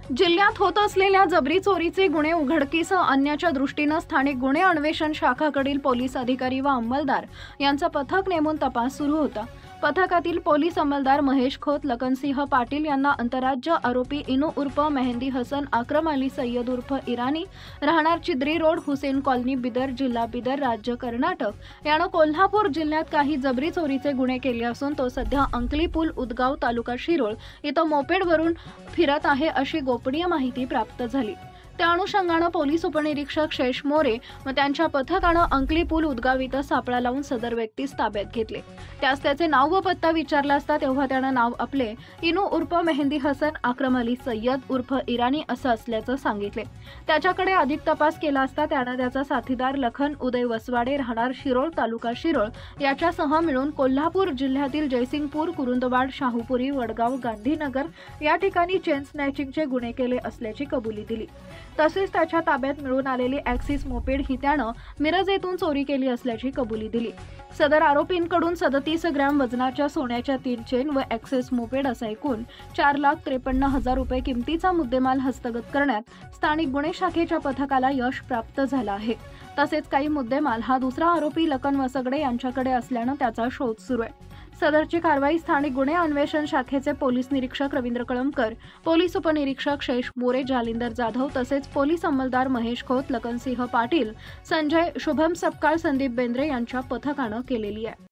जिल्ह्यात होत असलेल्या जबरी चोरीचे गुन्हे उघडकीस आणण्याच्या दृष्टीनं स्थानिक गुन्हे अन्वेषण शाखाकडील पोलीस अधिकारी व अंमलदार यांचा पथक नेमून तपास सुरू होता। पथकातील पोलीस अंमलदार महेश खोत, लखनसिंह पाटील यांना आंतरराज्य आरोपी इनू उर्फ मेहंदी हसन आक्रम अली सय्यद उर्फ इराणी, राहणार चिद्री रोड, हुसेन कॉलनी, बिदर, जिल्हा बिदर, राज्य कर्नाटक यानं कोल्हापूर जिल्ह्यात काही जबरी चोरीचे गुन्हे केले असून तो सध्या अंकली पूल, उदगाव, तालुका शिरोळ इथं मोपेडवरून फिरत आहे अशी गोपनीय माहिती प्राप्त झाली। त्या अनुषंगानं पोलीस उपनिरीक्षक शेष मोरे व त्यांच्या पथकानं अंकली पूल, उदगाव इथं सापळा लावून सदर व्यक्तीस ताब्यात घेतले। त्यास त्याचे नाव व पत्ता विचारला असता तेव्हा त्यानं नाव आपले इनू उर्फ मेहंदी हसन आक्रम अली सय्यद उर्फ इराणी असं असल्याचं सांगितले। त्याच्याकडे अधिक तपास केला असता त्यानं त्याचा साथीदार लखन उदय वसवाडे, राहणार शिरोळ, तालुका शिरोळ याच्यासह मिळून कोल्हापूर जिल्ह्यातील जयसिंगपूर, कुरुंदवाड, शाहूपुरी, वडगाव, गांधीनगर या ठिकाणी चेन स्नॅचिंगचे गुन्हे केले असल्याची कबुली दिली। तसेच त्याच्या ताब्यात मिळून आलेली ॲक्सिस मोपेड ही त्यानं मिरज येथून चोरी केली असल्याची कबुली दिली। सदर आरोपींकडून 37 ग्रॅम वजनाच्या सोन्याच्या 3 चेन व ॲक्सिस मोपेड असा एकूण 4,53,000 रुपये किमतीचा मुद्देमाल हस्तगत करण्यात स्थानिक गुन्हे शाखेच्या पथकाला यश प्राप्त झालं आहे। तसेच काही मुद्देमाल हा दुसरा आरोपी लखन वसगडे यांच्याकडे असल्यानं त्याचा शोध सुरू आहे। सदरची कारवाई स्थानिक गुन्हे अन्वेषण शाखेचे पोलीस निरीक्षक रवींद्र कळमकर, पोलीस उपनिरीक्षक शेष मोरे, जालिंदर जाधव तसेच पोलीस अंमलदार महेश खोत, लखनसिंह पाटील, संजय शुभम सपकाळ, संदीप बेंद्रे यांच्या पथकानं केलेली आहे।